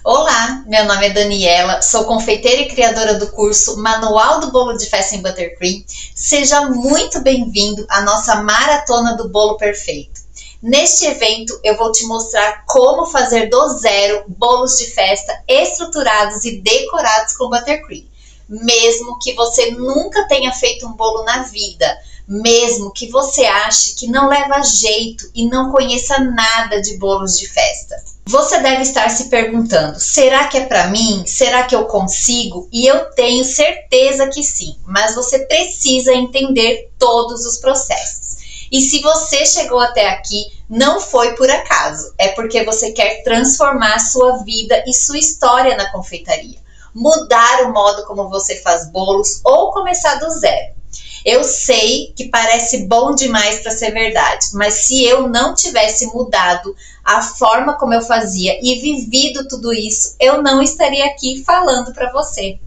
Olá, meu nome é Daniela, sou confeiteira e criadora do curso Manual do Bolo de Festa em Buttercream. Seja muito bem-vindo à nossa Maratona do Bolo Perfeito. Neste evento eu vou te mostrar como fazer do zero bolos de festa estruturados e decorados com Buttercream. Mesmo que você nunca tenha feito um bolo na vida, mesmo que você ache que não leva jeito e não conheça nada de bolos de festa. Você deve estar se perguntando, será que é para mim? Será que eu consigo? E eu tenho certeza que sim, mas você precisa entender todos os processos. E se você chegou até aqui, não foi por acaso, é porque você quer transformar sua vida e sua história na confeitaria, mudar o modo como você faz bolos ou começar do zero. Eu sei que parece bom demais para ser verdade, mas se eu não tivesse mudado a forma como eu fazia e vivido tudo isso, eu não estaria aqui falando para você.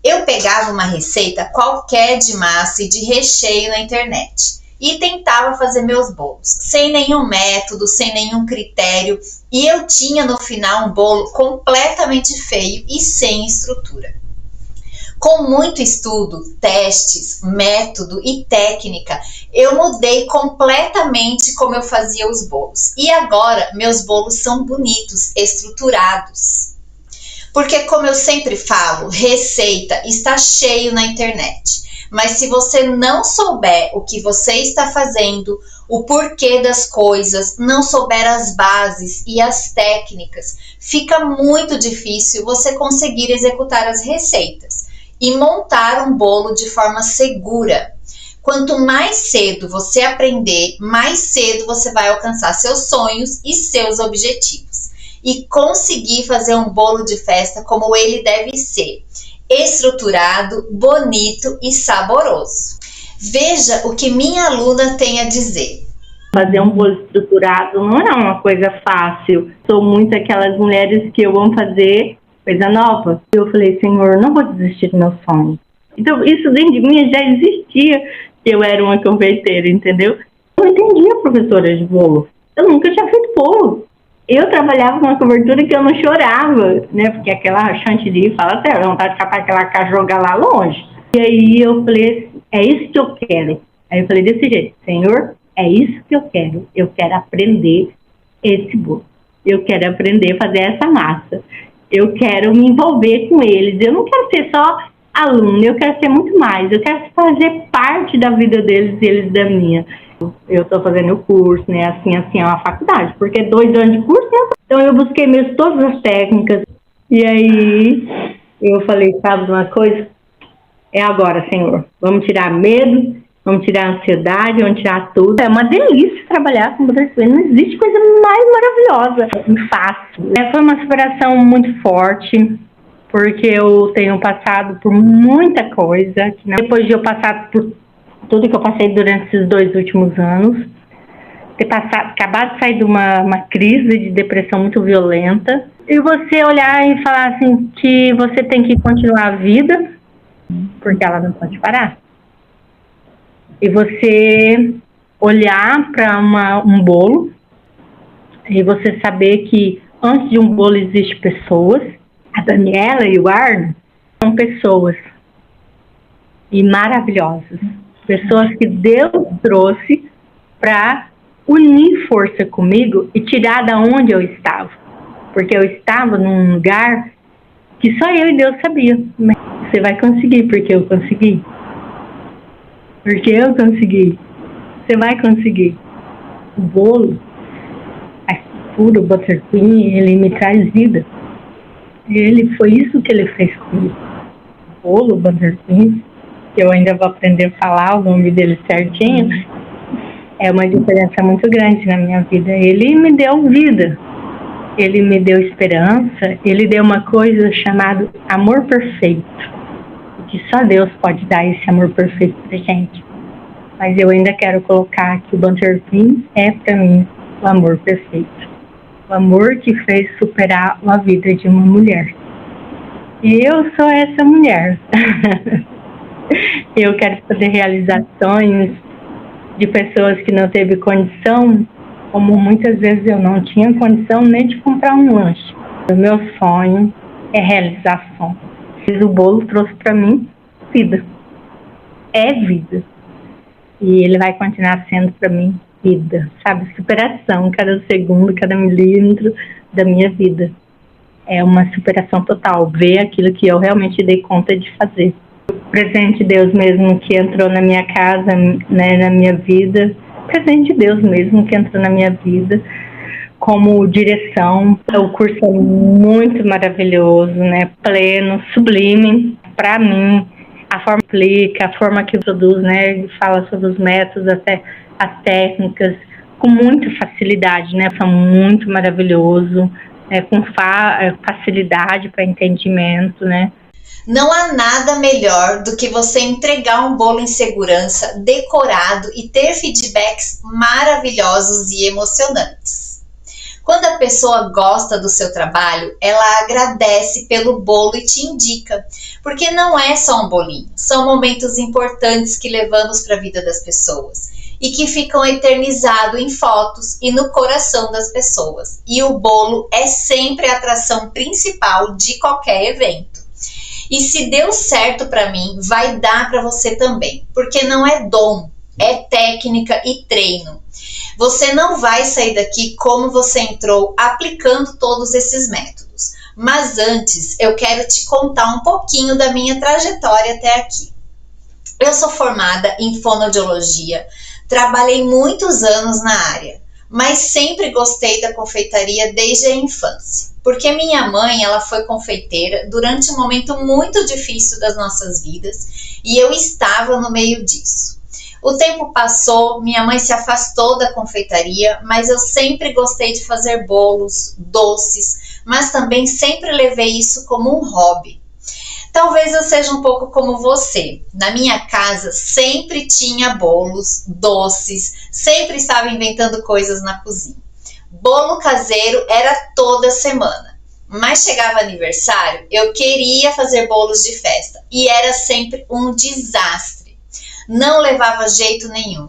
Eu pegava uma receita qualquer de massa e de recheio na internet e tentava fazer meus bolos, sem nenhum método, sem nenhum critério, e eu tinha no final um bolo completamente feio e sem estrutura. Com muito estudo, testes, método e técnica, eu mudei completamente como eu fazia os bolos. E agora, meus bolos são bonitos, estruturados. Porque, como eu sempre falo, receita está cheio na internet. Mas se você não souber o que você está fazendo, o porquê das coisas, não souber as bases e as técnicas, fica muito difícil você conseguir executar as receitas e montar um bolo de forma segura. Quanto mais cedo você aprender, mais cedo você vai alcançar seus sonhos e seus objetivos. E conseguir fazer um bolo de festa como ele deve ser, estruturado, bonito e saboroso. Veja o que minha aluna tem a dizer. Fazer um bolo estruturado não é uma coisa fácil. Sou muito aquelas mulheres que vão fazer coisa nova. Eu falei, Senhor, não vou desistir do meu sonho. Então, isso dentro de mim já existia, que eu era uma confeiteira, entendeu? Eu não entendia professora de bolo. Eu nunca tinha feito bolo. Eu trabalhava com uma cobertura que eu não chorava, né? Porque aquela chantilly, fala sério, vontade de capar aquela caixa e jogar lá longe. E aí eu falei, é isso que eu quero. Aí eu falei desse jeito, Senhor, é isso que eu quero. Eu quero aprender esse bolo. Eu quero aprender a fazer essa massa. Eu quero me envolver com eles. Eu não quero ser só aluno, eu quero ser muito mais. Eu quero fazer parte da vida deles e eles da minha. Eu estou fazendo o curso, né? Assim, é uma faculdade, porque 2 anos de curso, né? Então eu busquei mesmo todas as técnicas. E aí eu falei, sabe de uma coisa? É agora, Senhor. Vamos tirar medo, vamos tirar a ansiedade, vamos tirar tudo. É uma delícia trabalhar com Buttercream. Não existe coisa mais maravilhosa e fácil. Foi uma superação muito forte, porque eu tenho passado por muita coisa. Depois de eu passar por tudo que eu passei durante esses 2 últimos anos, acabado de sair de uma crise de depressão muito violenta, e você olhar e falar assim que você tem que continuar a vida, porque ela não pode parar. E você olhar para um bolo e você saber que antes de um bolo existem pessoas. A Daniela e o Arno são pessoas e maravilhosas. Pessoas que Deus trouxe para unir força comigo e tirar da onde eu estava. Porque eu estava num lugar que só eu e Deus sabia. Mas você vai conseguir, porque eu consegui. Porque eu consegui. Você vai conseguir. O bolo, a estrutura, o Buttercream, ele me traz vida. Ele foi isso que ele fez comigo. O bolo, o Buttercream, que eu ainda vou aprender a falar o nome dele certinho, é uma diferença muito grande na minha vida. Ele me deu vida. Ele me deu esperança. Ele deu uma coisa chamada amor perfeito. Que só Deus pode dar esse amor perfeito pra gente. Mas eu ainda quero colocar que o Buttercream é para mim o amor perfeito. O amor que fez superar a vida de uma mulher. E eu sou essa mulher. Eu quero poder realizar sonhos de pessoas que não teve condição, como muitas vezes eu não tinha condição nem de comprar um lanche. O meu sonho é realização. O bolo trouxe para mim vida. É vida. E ele vai continuar sendo para mim vida, sabe? Superação, cada segundo, cada milímetro da minha vida. É uma superação total, ver aquilo que eu realmente dei conta de fazer. O presente de Deus mesmo que entrou na minha casa, né, na minha vida, o presente de Deus mesmo que entrou na minha vida, como direção. O curso é muito maravilhoso, né, pleno, sublime, para mim. A forma que aplica, a forma que produz, né, fala sobre os métodos, até as técnicas, com muita facilidade, né, são muito maravilhoso. Com facilidade para entendimento, né? Não há nada melhor do que você entregar um bolo em segurança, decorado e ter feedbacks maravilhosos e emocionantes. Quando a pessoa gosta do seu trabalho, ela agradece pelo bolo e te indica, porque não é só um bolinho, são momentos importantes que levamos para a vida das pessoas e que ficam eternizados em fotos e no coração das pessoas. E o bolo é sempre a atração principal de qualquer evento. E se deu certo para mim, vai dar para você também, porque não é dom, é técnica e treino. Você não vai sair daqui como você entrou, aplicando todos esses métodos. Mas antes, eu quero te contar um pouquinho da minha trajetória até aqui. Eu sou formada em fonoaudiologia, trabalhei muitos anos na área, mas sempre gostei da confeitaria desde a infância, porque minha mãe, ela foi confeiteira durante um momento muito difícil das nossas vidas e eu estava no meio disso. O tempo passou, minha mãe se afastou da confeitaria, mas eu sempre gostei de fazer bolos, doces, mas também sempre levei isso como um hobby. Talvez eu seja um pouco como você. Na minha casa sempre tinha bolos, doces, sempre estava inventando coisas na cozinha. Bolo caseiro era toda semana. Mas chegava aniversário, eu queria fazer bolos de festa e era sempre um desastre. Não levava jeito nenhum.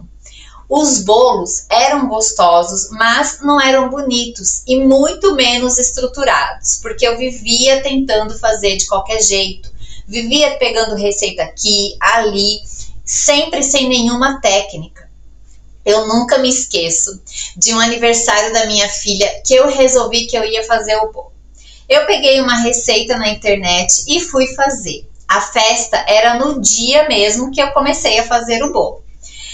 Os bolos eram gostosos, mas não eram bonitos e muito menos estruturados, porque eu vivia tentando fazer de qualquer jeito. Vivia pegando receita aqui, ali, sempre sem nenhuma técnica. Eu nunca me esqueço de um aniversário da minha filha que eu resolvi que eu ia fazer o bolo. Eu peguei uma receita na internet e fui fazer. A festa era no dia mesmo que eu comecei a fazer o bolo.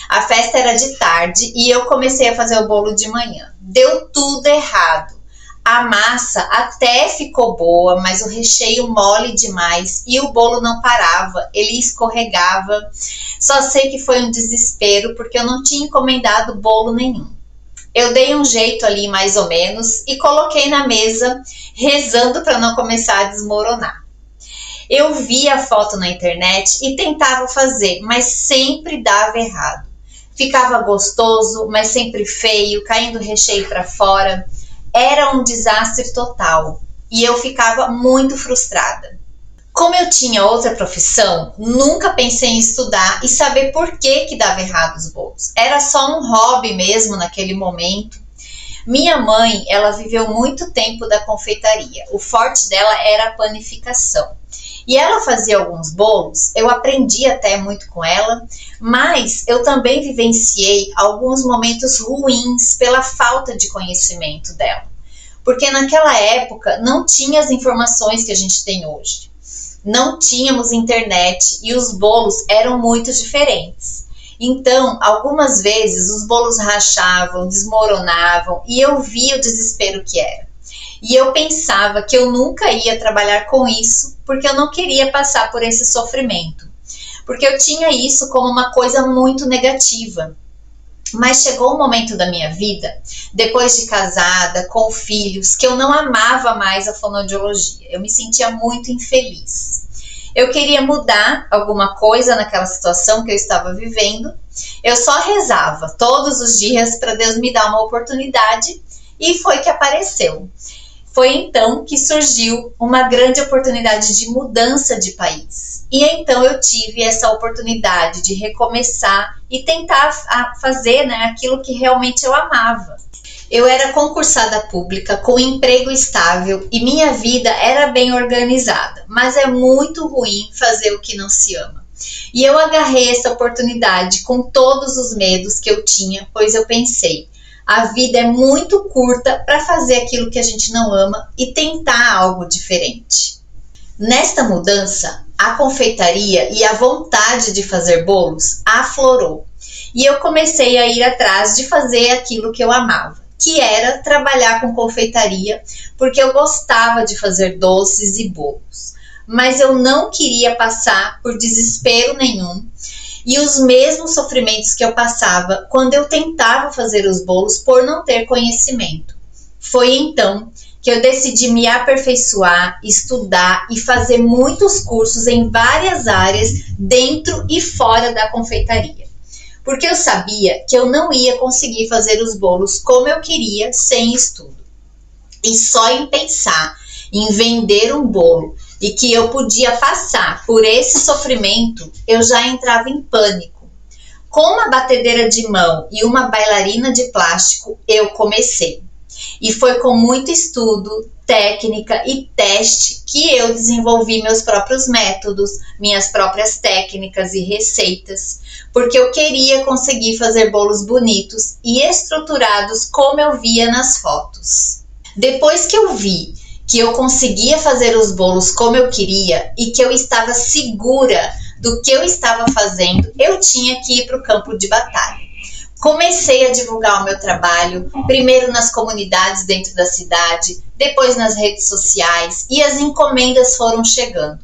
A festa era de tarde e eu comecei a fazer o bolo de manhã. Deu tudo errado. A massa até ficou boa, mas o recheio mole demais e o bolo não parava, ele escorregava. Só sei que foi um desespero porque eu não tinha encomendado bolo nenhum. Eu dei um jeito ali mais ou menos e coloquei na mesa, rezando para não começar a desmoronar. Eu vi a foto na internet e tentava fazer, mas sempre dava errado. Ficava gostoso, mas sempre feio, caindo recheio para fora. Era um desastre total e eu ficava muito frustrada. Como eu tinha outra profissão, nunca pensei em estudar e saber por que dava errado os bolos. Era só um hobby mesmo naquele momento. Minha mãe, ela viveu muito tempo da confeitaria. O forte dela era a panificação. E ela fazia alguns bolos, eu aprendi até muito com ela, mas eu também vivenciei alguns momentos ruins pela falta de conhecimento dela. Porque naquela época não tinha as informações que a gente tem hoje. Não tínhamos internet e os bolos eram muito diferentes. Então, algumas vezes os bolos rachavam, desmoronavam e eu via o desespero que era. E eu pensava que eu nunca ia trabalhar com isso porque eu não queria passar por esse sofrimento. Porque eu tinha isso como uma coisa muito negativa. Mas chegou um momento da minha vida, depois de casada, com filhos, que eu não amava mais a fonoaudiologia. Eu me sentia muito infeliz. Eu queria mudar alguma coisa naquela situação que eu estava vivendo. Eu só rezava todos os dias para Deus me dar uma oportunidade e foi que apareceu. Foi então que surgiu uma grande oportunidade de mudança de país. E então eu tive essa oportunidade de recomeçar e tentar fazer, aquilo que realmente eu amava. Eu era concursada pública com emprego estável e minha vida era bem organizada, mas é muito ruim fazer o que não se ama. E eu agarrei essa oportunidade com todos os medos que eu tinha, pois eu pensei, a vida é muito curta para fazer aquilo que a gente não ama e tentar algo diferente. Nesta mudança, a confeitaria e a vontade de fazer bolos aflorou. E eu comecei a ir atrás de fazer aquilo que eu amava, que era trabalhar com confeitaria, porque eu gostava de fazer doces e bolos. Mas eu não queria passar por desespero nenhum e os mesmos sofrimentos que eu passava quando eu tentava fazer os bolos por não ter conhecimento. Foi então que eu decidi me aperfeiçoar, estudar e fazer muitos cursos em várias áreas dentro e fora da confeitaria. Porque eu sabia que eu não ia conseguir fazer os bolos como eu queria sem estudo. E só em pensar em vender um bolo e que eu podia passar por esse sofrimento, eu já entrava em pânico. Com uma batedeira de mão e uma bailarina de plástico, eu comecei. E foi com muito estudo, técnica e teste que eu desenvolvi meus próprios métodos, minhas próprias técnicas e receitas, porque eu queria conseguir fazer bolos bonitos e estruturados como eu via nas fotos. Depois que eu vi que eu conseguia fazer os bolos como eu queria e que eu estava segura do que eu estava fazendo, eu tinha que ir para o campo de batalha. Comecei a divulgar o meu trabalho, primeiro nas comunidades dentro da cidade, depois nas redes sociais, e as encomendas foram chegando.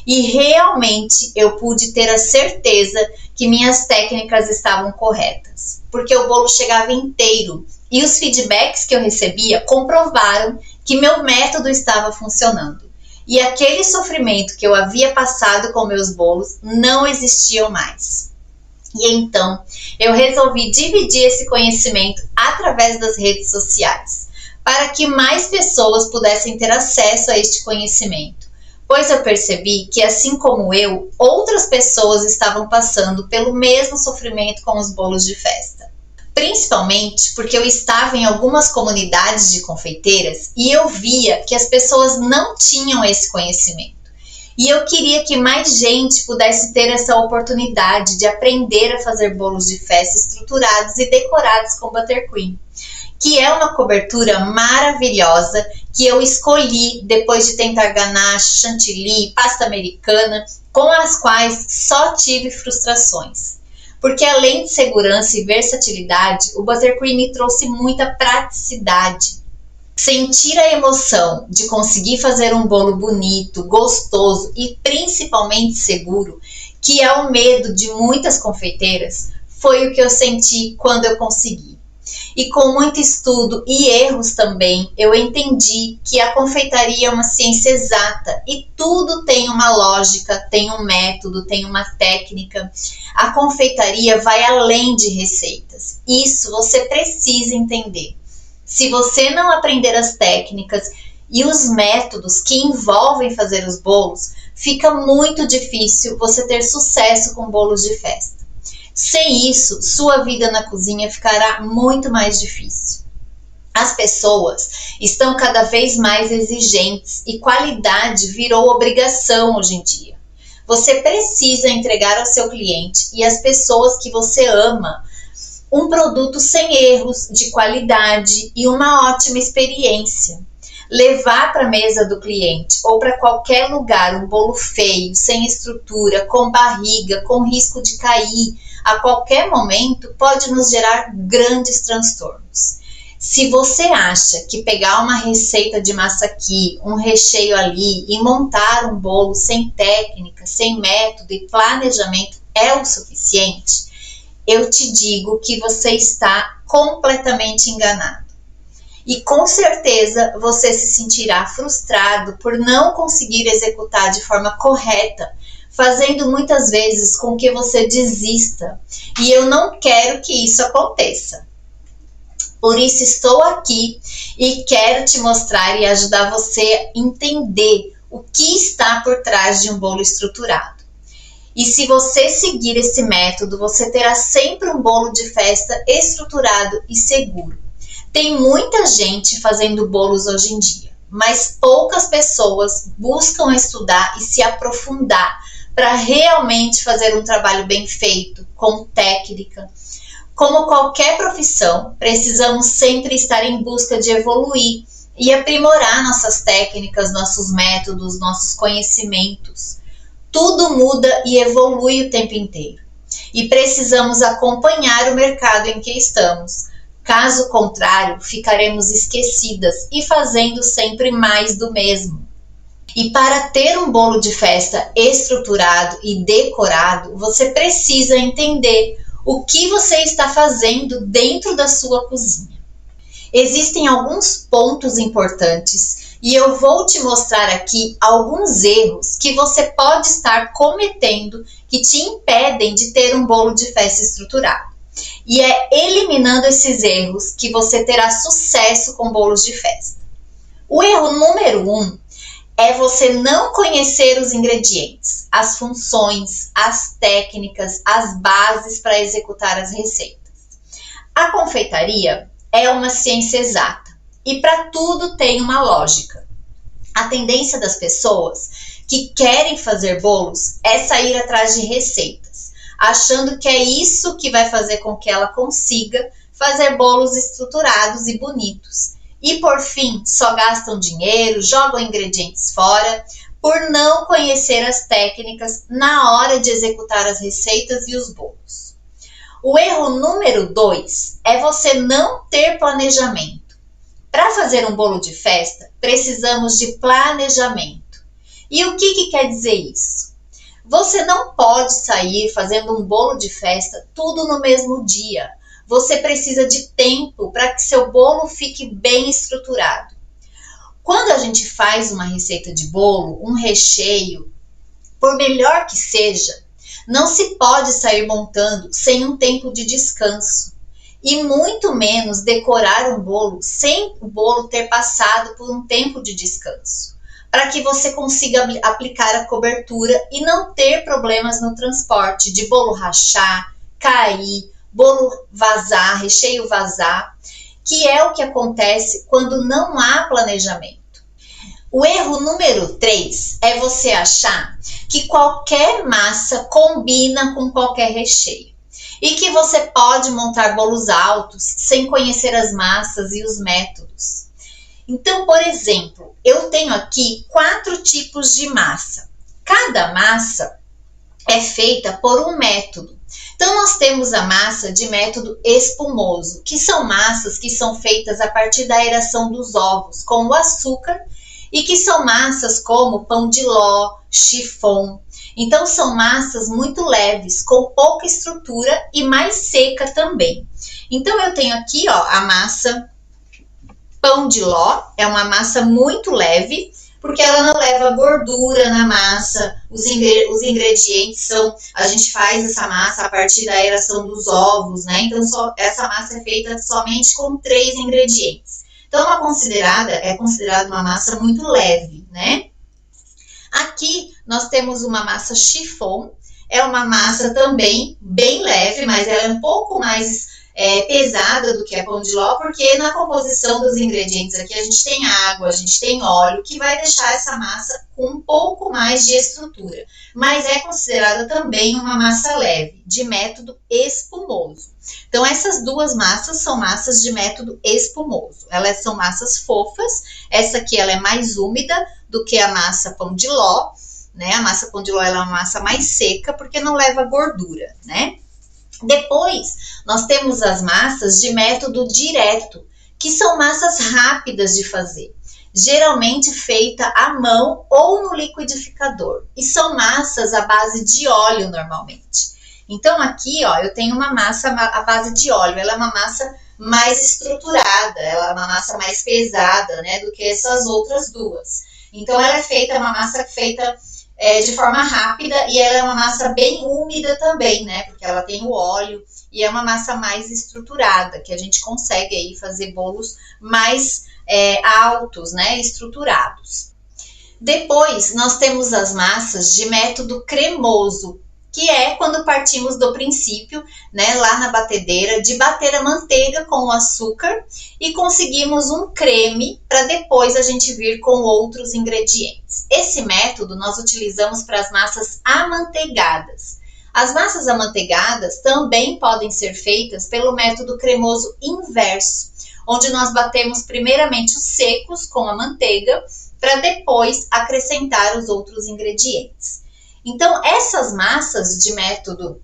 E realmente eu pude ter a certeza que minhas técnicas estavam corretas, porque o bolo chegava inteiro e os feedbacks que eu recebia comprovaram que meu método estava funcionando. E aquele sofrimento que eu havia passado com meus bolos não existiam mais. E então, eu resolvi dividir esse conhecimento através das redes sociais, para que mais pessoas pudessem ter acesso a este conhecimento, pois eu percebi que, assim como eu, outras pessoas estavam passando pelo mesmo sofrimento com os bolos de festa. Principalmente porque eu estava em algumas comunidades de confeiteiras e eu via que as pessoas não tinham esse conhecimento. E eu queria que mais gente pudesse ter essa oportunidade de aprender a fazer bolos de festa estruturados e decorados com buttercream, que é uma cobertura maravilhosa que eu escolhi depois de tentar ganache, chantilly, pasta americana, com as quais só tive frustrações. Porque além de segurança e versatilidade, o buttercream me trouxe muita praticidade. Sentir a emoção de conseguir fazer um bolo bonito, gostoso e principalmente seguro, que é o medo de muitas confeiteiras, foi o que eu senti quando eu consegui. E com muito estudo e erros também, eu entendi que a confeitaria é uma ciência exata e tudo tem uma lógica, tem um método, tem uma técnica. A confeitaria vai além de receitas. Isso você precisa entender. Se você não aprender as técnicas e os métodos que envolvem fazer os bolos, fica muito difícil você ter sucesso com bolos de festa. Sem isso, sua vida na cozinha ficará muito mais difícil. As pessoas estão cada vez mais exigentes e qualidade virou obrigação hoje em dia. Você precisa entregar ao seu cliente e às pessoas que você ama um produto sem erros, de qualidade e uma ótima experiência. Levar para a mesa do cliente ou para qualquer lugar um bolo feio, sem estrutura, com barriga, com risco de cair a qualquer momento pode nos gerar grandes transtornos. Se você acha que pegar uma receita de massa aqui, um recheio ali e montar um bolo sem técnica, sem método e planejamento é o suficiente, eu te digo que você está completamente enganado. E com certeza você se sentirá frustrado por não conseguir executar de forma correta, fazendo muitas vezes com que você desista. E eu não quero que isso aconteça. Por isso estou aqui e quero te mostrar e ajudar você a entender o que está por trás de um bolo estruturado. E se você seguir esse método, você terá sempre um bolo de festa estruturado e seguro, Tem muita gente fazendo bolos hoje em dia, mas poucas pessoas buscam estudar e se aprofundar para realmente fazer um trabalho bem feito, com técnica. Como qualquer profissão, precisamos sempre estar em busca de evoluir e aprimorar nossas técnicas, nossos métodos, nossos conhecimentos. Tudo muda e evolui o tempo inteiro. E precisamos acompanhar o mercado em que estamos. Caso contrário, ficaremos esquecidas e fazendo sempre mais do mesmo. E para ter um bolo de festa estruturado e decorado, você precisa entender o que você está fazendo dentro da sua cozinha. Existem alguns pontos importantes e eu vou te mostrar aqui alguns erros que você pode estar cometendo que te impedem de ter um bolo de festa estruturado. E é eliminando esses erros que você terá sucesso com bolos de festa. O erro número 1 é você não conhecer os ingredientes, as funções, as técnicas, as bases para executar as receitas. A confeitaria é uma ciência exata e para tudo tem uma lógica. A tendência das pessoas que querem fazer bolos é sair atrás de receitas, achando que é isso que vai fazer com que ela consiga fazer bolos estruturados e bonitos. E por fim, só gastam dinheiro, jogam ingredientes fora, por não conhecer as técnicas na hora de executar as receitas e os bolos. O erro número 2 é você não ter planejamento. Para fazer um bolo de festa, precisamos de planejamento. E o que quer dizer isso? Você não pode sair fazendo um bolo de festa tudo no mesmo dia. Você precisa de tempo para que seu bolo fique bem estruturado. Quando a gente faz uma receita de bolo, um recheio, por melhor que seja, não se pode sair montando sem um tempo de descanso. E muito menos decorar um bolo sem o bolo ter passado por um tempo de descanso, para que você consiga aplicar a cobertura e não ter problemas no transporte de bolo rachar, cair, bolo vazar, recheio vazar, que é o que acontece quando não há planejamento. O erro número 3 é você achar que qualquer massa combina com qualquer recheio e que você pode montar bolos altos sem conhecer as massas e os métodos. Então, por exemplo, eu tenho aqui 4 tipos de massa. Cada massa é feita por um método. Então, nós temos a massa de método espumoso, que são massas que são feitas a partir da aeração dos ovos com o açúcar e que são massas como pão de ló, chiffon. Então, são massas muito leves, com pouca estrutura e mais seca também. Então, eu tenho aqui a massa pão de ló, é uma massa muito leve, porque ela não leva gordura na massa, os ingredientes são, a gente faz essa massa a partir da aeração dos ovos, né? Então, essa massa é feita somente com 3 ingredientes. Então, é considerada uma massa muito leve, né? Aqui, nós temos uma massa chiffon, é uma massa também bem leve, mas ela é um pouco mais pesada do que a pão de ló, porque na composição dos ingredientes aqui a gente tem água, a gente tem óleo, que vai deixar essa massa com um pouco mais de estrutura. Mas é considerada também uma massa leve, de método espumoso. Então, essas duas massas são massas de método espumoso. Elas são massas fofas, essa aqui ela é mais úmida do que a massa pão de ló, né? A massa pão de ló ela é uma massa mais seca, porque não leva gordura, né? Depois, nós temos as massas de método direto, que são massas rápidas de fazer, geralmente feita à mão ou no liquidificador, e são massas à base de óleo normalmente. Então, aqui, eu tenho uma massa à base de óleo, ela é uma massa mais estruturada, ela é uma massa mais pesada, né, do que essas outras duas. Então, é uma massa feita de forma rápida e ela é uma massa bem úmida também, né? Porque ela tem o óleo e é uma massa mais estruturada, que a gente consegue aí fazer bolos mais altos, né? Estruturados. Depois, nós temos as massas de método cremoso. que é quando partimos do princípio, né, lá na batedeira, de bater a manteiga com o açúcar e conseguimos um creme para depois a gente vir com outros ingredientes. Esse método nós utilizamos para as massas amanteigadas. As massas amanteigadas também podem ser feitas pelo método cremoso inverso, onde nós batemos primeiramente os secos com a manteiga para depois acrescentar os outros ingredientes. Então, essas massas de método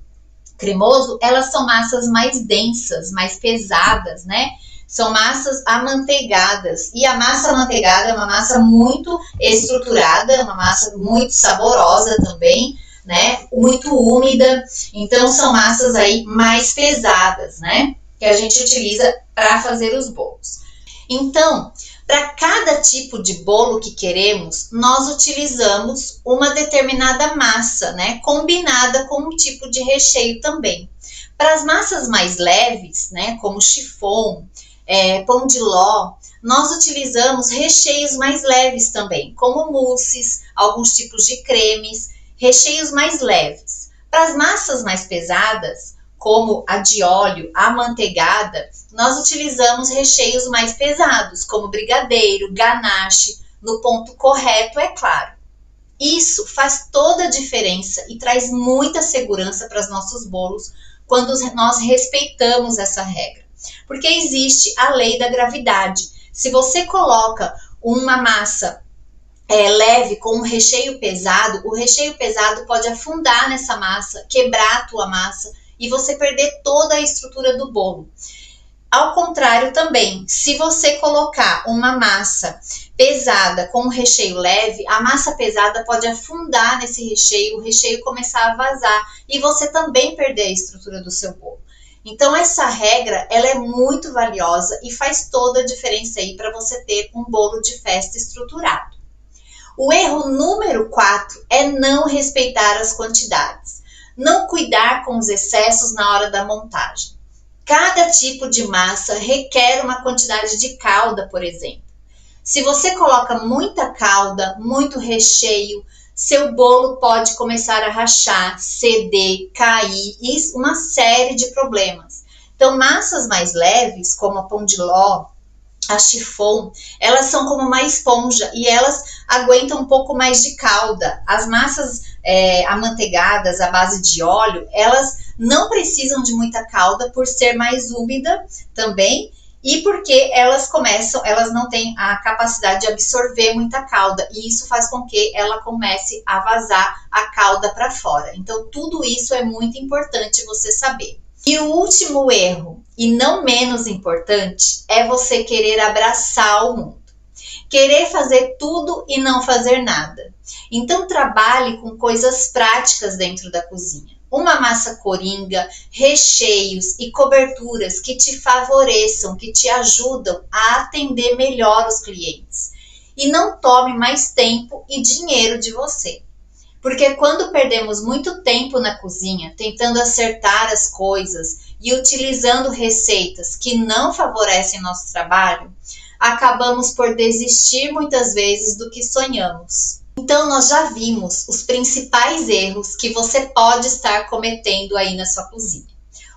cremoso, elas são massas mais densas, mais pesadas, né? São massas amanteigadas. E a massa amanteigada é uma massa muito estruturada, uma massa muito saborosa também, né? Muito úmida. Então, são massas aí mais pesadas, né? Que a gente utiliza para fazer os bolos. Então, para cada tipo de bolo que queremos, nós utilizamos uma determinada massa, né? Combinada com um tipo de recheio também. Para as massas mais leves, né? Como chiffon, pão de ló, nós utilizamos recheios mais leves também, como mousses, alguns tipos de cremes, recheios mais leves. Para as massas mais pesadas, como a de óleo, a amanteigada, nós utilizamos recheios mais pesados, como brigadeiro, ganache, no ponto correto, é claro. Isso faz toda a diferença e traz muita segurança para os nossos bolos quando nós respeitamos essa regra. Porque existe a lei da gravidade. Se você coloca uma massa leve com um recheio pesado, o recheio pesado pode afundar nessa massa, quebrar a tua massa e você perder toda a estrutura do bolo. Ao contrário também, se você colocar uma massa pesada com um recheio leve, a massa pesada pode afundar nesse recheio, o recheio começar a vazar e você também perder a estrutura do seu bolo. Então essa regra, ela é muito valiosa e faz toda a diferença aí para você ter um bolo de festa estruturado. O erro número 4 é não respeitar as quantidades, não cuidar com os excessos na hora da montagem. Cada tipo de massa requer uma quantidade de calda, por exemplo. Se você coloca muita calda, muito recheio, seu bolo pode começar a rachar, ceder, cair e uma série de problemas. Então, massas mais leves, como a pão de ló, a chiffon, elas são como uma esponja e elas aguentam um pouco mais de calda. As massas amanteigadas à base de óleo, elas não precisam de muita calda por ser mais úmida também e porque elas não têm a capacidade de absorver muita calda e isso faz com que ela comece a vazar a calda para fora. Então, tudo isso é muito importante você saber. E o último erro, e não menos importante, é você querer abraçar o mundo. Querer fazer tudo e não fazer nada. Então, trabalhe com coisas práticas dentro da cozinha. Uma massa coringa, recheios e coberturas que te favoreçam, que te ajudam a atender melhor os clientes. E não tome mais tempo e dinheiro de você. Porque quando perdemos muito tempo na cozinha, tentando acertar as coisas e utilizando receitas que não favorecem nosso trabalho, acabamos por desistir muitas vezes do que sonhamos. Então, nós já vimos os principais erros que você pode estar cometendo aí na sua cozinha.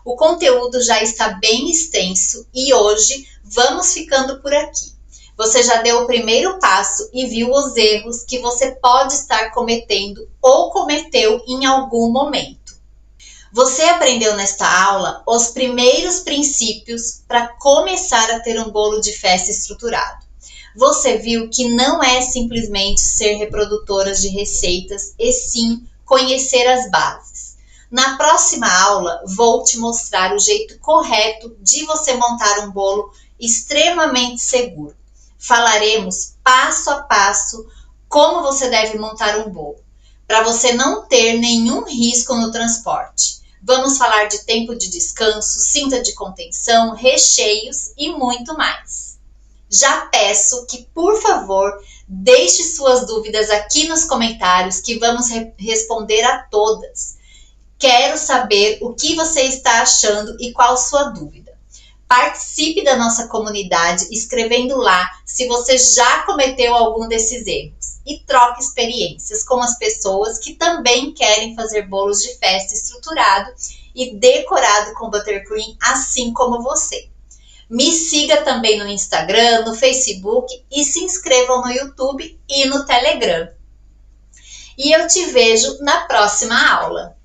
O conteúdo já está bem extenso e hoje vamos ficando por aqui. Você já deu o primeiro passo e viu os erros que você pode estar cometendo ou cometeu em algum momento. Você aprendeu nesta aula os primeiros princípios para começar a ter um bolo de festa estruturado. Você viu que não é simplesmente ser reprodutoras de receitas, e sim conhecer as bases. Na próxima aula, vou te mostrar o jeito correto de você montar um bolo extremamente seguro. Falaremos passo a passo como você deve montar um bolo, para você não ter nenhum risco no transporte. Vamos falar de tempo de descanso, cinta de contenção, recheios e muito mais. Já peço que, por favor, deixe suas dúvidas aqui nos comentários que vamos responder a todas. Quero saber o que você está achando e qual sua dúvida. Participe da nossa comunidade escrevendo lá se você já cometeu algum desses erros. e troque experiências com as pessoas que também querem fazer bolos de festa estruturado e decorado com buttercream, assim como você. Me siga também no Instagram, no Facebook e se inscrevam no YouTube e no Telegram. E eu te vejo na próxima aula.